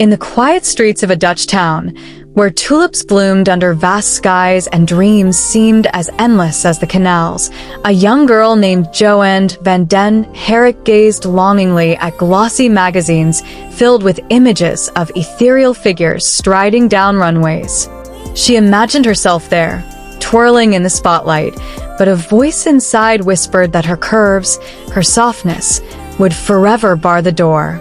In the quiet streets of a Dutch town, where tulips bloomed under vast skies and dreams seemed as endless as the canals, a young girl named Joanne van den Herik gazed longingly at glossy magazines filled with images of ethereal figures striding down runways. She imagined herself there, twirling in the spotlight, but a voice inside whispered that her curves, her softness, would forever bar the door.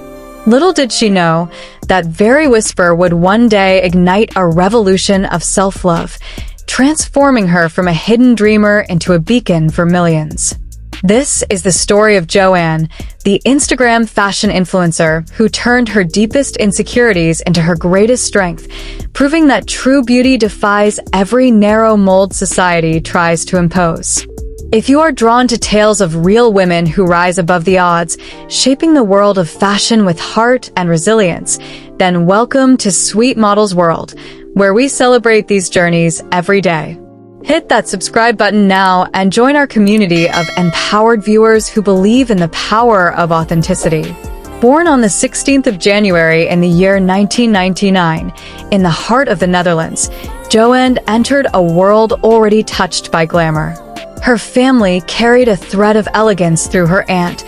Little did she know, that very whisper would one day ignite a revolution of self-love, transforming her from a hidden dreamer into a beacon for millions. This is the story of Joanne, the Instagram fashion influencer who turned her deepest insecurities into her greatest strength, proving that true beauty defies every narrow mold society tries to impose. If you are drawn to tales of real women who rise above the odds, shaping the world of fashion with heart and resilience, then welcome to Sweet Model's World, where we celebrate these journeys every day. Hit that subscribe button now and join our community of empowered viewers who believe in the power of authenticity. Born on the 16th of January in the year 1999, in the heart of the Netherlands, Joanne entered a world already touched by glamour. Her family carried a thread of elegance through her aunt,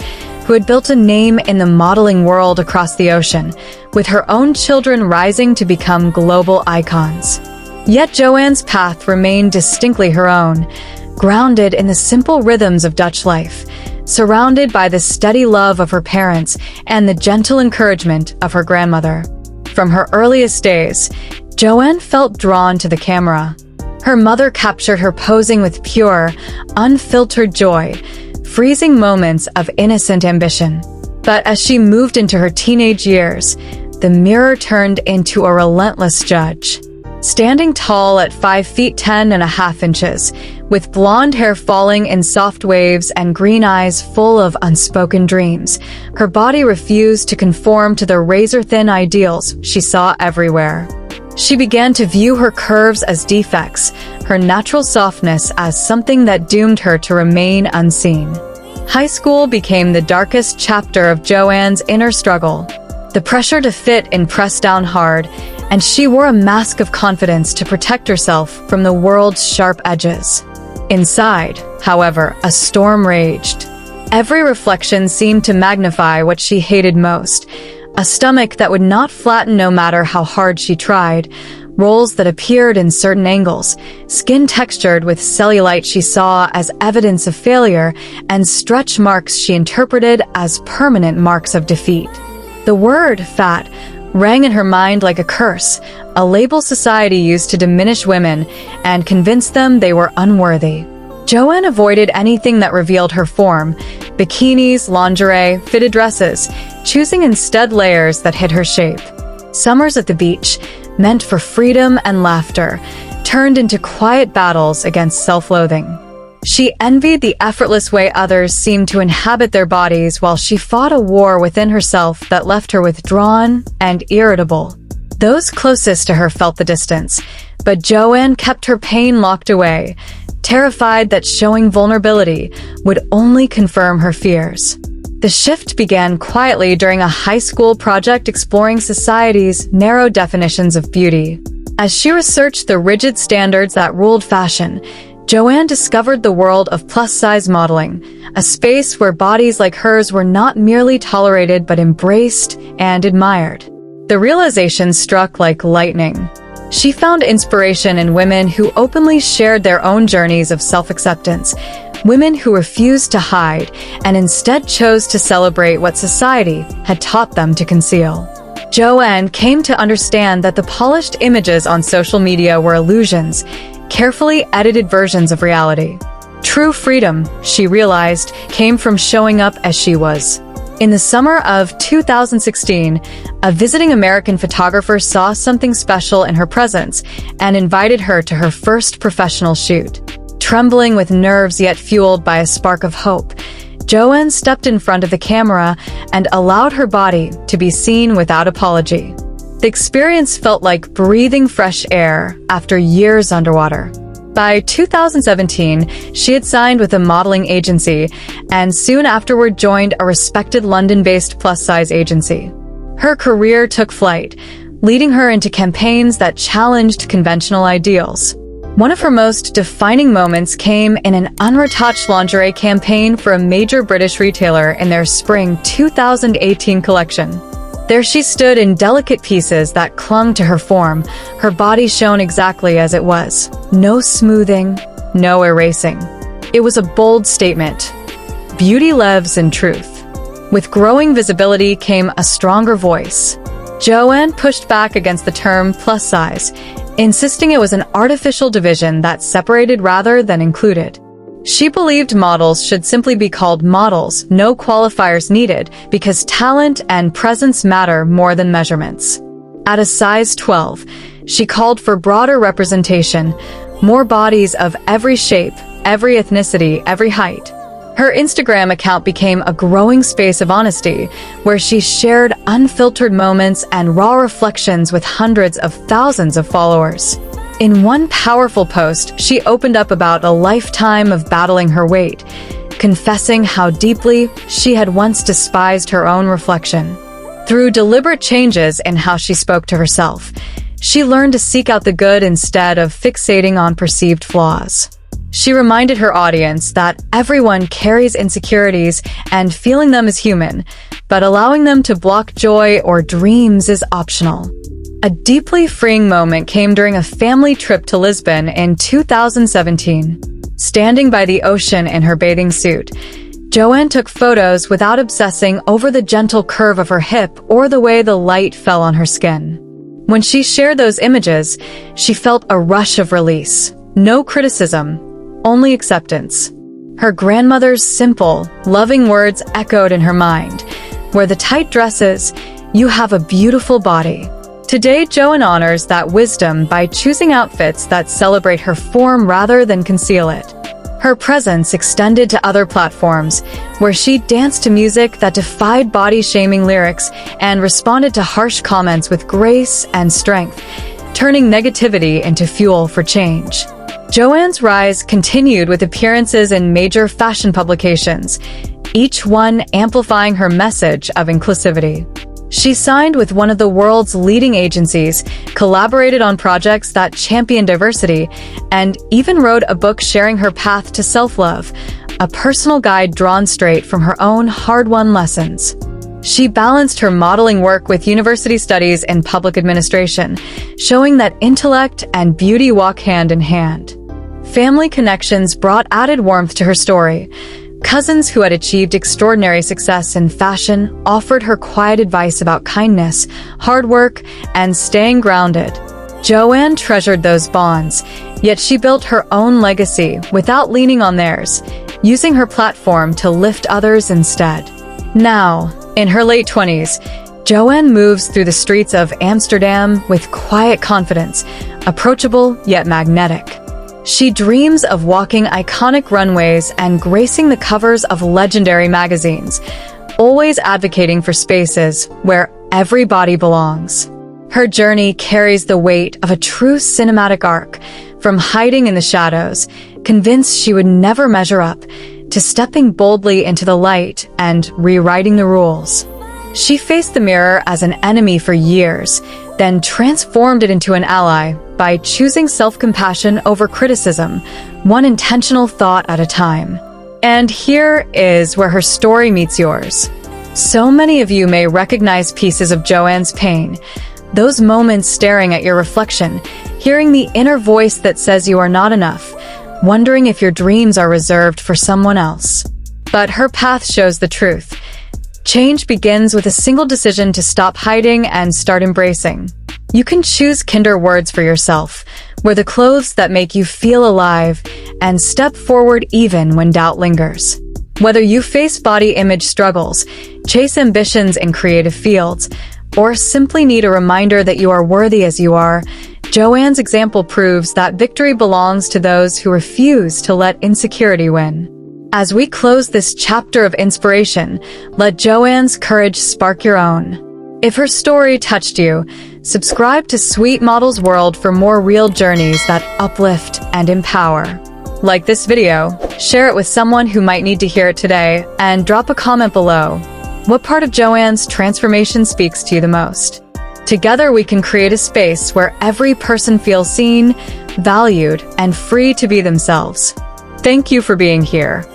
who had built a name in the modeling world across the ocean, with her own children rising to become global icons. Yet Joanne's path remained distinctly her own, grounded in the simple rhythms of Dutch life, surrounded by the steady love of her parents and the gentle encouragement of her grandmother. From her earliest days, Joanne felt drawn to the camera. Her mother captured her posing with pure, unfiltered joy, freezing moments of innocent ambition. But as she moved into her teenage years, the mirror turned into a relentless judge. Standing tall at 5 feet 10.5 inches, with blonde hair falling in soft waves and green eyes full of unspoken dreams, her body refused to conform to the razor-thin ideals she saw everywhere. She began to view her curves as defects, her natural softness as something that doomed her to remain unseen. High school became the darkest chapter of Joanne's inner struggle. The pressure to fit in pressed down hard, and she wore a mask of confidence to protect herself from the world's sharp edges. Inside, however, a storm raged. Every reflection seemed to magnify what she hated most. A stomach that would not flatten no matter how hard she tried, rolls that appeared in certain angles, skin textured with cellulite she saw as evidence of failure, and stretch marks she interpreted as permanent marks of defeat. The word fat rang in her mind like a curse, a label society used to diminish women and convince them they were unworthy. Joanne avoided anything that revealed her form, bikinis, lingerie, fitted dresses, choosing instead layers that hid her shape. Summers at the beach, meant for freedom and laughter, turned into quiet battles against self-loathing. She envied the effortless way others seemed to inhabit their bodies while she fought a war within herself that left her withdrawn and irritable. Those closest to her felt the distance, but Joanne kept her pain locked away, terrified that showing vulnerability would only confirm her fears. The shift began quietly during a high school project exploring society's narrow definitions of beauty. As she researched the rigid standards that ruled fashion, Joanne discovered the world of plus-size modeling, a space where bodies like hers were not merely tolerated but embraced and admired. The realization struck like lightning. She found inspiration in women who openly shared their own journeys of self-acceptance, women who refused to hide and instead chose to celebrate what society had taught them to conceal. Joanne came to understand that the polished images on social media were illusions, carefully edited versions of reality. True freedom, she realized, came from showing up as she was. In the summer of 2016, a visiting American photographer saw something special in her presence and invited her to her first professional shoot. Trembling with nerves yet fueled by a spark of hope, Joanne stepped in front of the camera and allowed her body to be seen without apology. The experience felt like breathing fresh air after years underwater. By 2017, she had signed with a modeling agency and soon afterward joined a respected London-based plus-size agency. Her career took flight, leading her into campaigns that challenged conventional ideals. One of her most defining moments came in an unretouched lingerie campaign for a major British retailer in their spring 2018 collection. There she stood in delicate pieces that clung to her form, her body shown exactly as it was. No smoothing, no erasing. It was a bold statement. Beauty lives in truth. With growing visibility came a stronger voice. Joanne pushed back against the term plus size, insisting it was an artificial division that separated rather than included. She believed models should simply be called models, no qualifiers needed, because talent and presence matter more than measurements. At a size 12, she called for broader representation, more bodies of every shape, every ethnicity, every height. Her Instagram account became a growing space of honesty, where she shared unfiltered moments and raw reflections with hundreds of thousands of followers. In one powerful post, she opened up about a lifetime of battling her weight, confessing how deeply she had once despised her own reflection. Through deliberate changes in how she spoke to herself, she learned to seek out the good instead of fixating on perceived flaws. She reminded her audience that everyone carries insecurities and feeling them is human, but allowing them to block joy or dreams is optional. A deeply freeing moment came during a family trip to Lisbon in 2017. Standing by the ocean in her bathing suit, Joanne took photos without obsessing over the gentle curve of her hip or the way the light fell on her skin. When she shared those images, she felt a rush of release. No criticism, only acceptance. Her grandmother's simple, loving words echoed in her mind. Wear the tight dresses, you have a beautiful body. Today, Joanne honors that wisdom by choosing outfits that celebrate her form rather than conceal it. Her presence extended to other platforms, where she danced to music that defied body-shaming lyrics and responded to harsh comments with grace and strength, turning negativity into fuel for change. Joanne's rise continued with appearances in major fashion publications, each one amplifying her message of inclusivity. She signed with one of the world's leading agencies, collaborated on projects that champion diversity, and even wrote a book sharing her path to self-love, a personal guide drawn straight from her own hard-won lessons. She balanced her modeling work with university studies in public administration, showing that intellect and beauty walk hand in hand. Family connections brought added warmth to her story. Cousins who had achieved extraordinary success in fashion offered her quiet advice about kindness, hard work, and staying grounded. Joanne treasured those bonds, yet she built her own legacy without leaning on theirs, using her platform to lift others instead. Now, in her late 20s, Joanne moves through the streets of Amsterdam with quiet confidence, approachable yet magnetic. She dreams of walking iconic runways and gracing the covers of legendary magazines, always advocating for spaces where every body belongs. Her journey carries the weight of a true cinematic arc, from hiding in the shadows, convinced she would never measure up, to stepping boldly into the light and rewriting the rules. She faced the mirror as an enemy for years, then transformed it into an ally by choosing self-compassion over criticism, one intentional thought at a time. And here is where her story meets yours. So many of you may recognize pieces of Joanne's pain, those moments staring at your reflection, hearing the inner voice that says you are not enough, wondering if your dreams are reserved for someone else. But her path shows the truth. Change begins with a single decision to stop hiding and start embracing. You can choose kinder words for yourself, wear the clothes that make you feel alive, and step forward even when doubt lingers. Whether you face body image struggles, chase ambitions in creative fields, or simply need a reminder that you are worthy as you are, Joanne's example proves that victory belongs to those who refuse to let insecurity win. As we close this chapter of inspiration, let Joanne's courage spark your own. If her story touched you, subscribe to Sweet Models World for more real journeys that uplift and empower. Like this video, share it with someone who might need to hear it today, and drop a comment below. What part of Joanne's transformation speaks to you the most? Together we can create a space where every person feels seen, valued, and free to be themselves. Thank you for being here.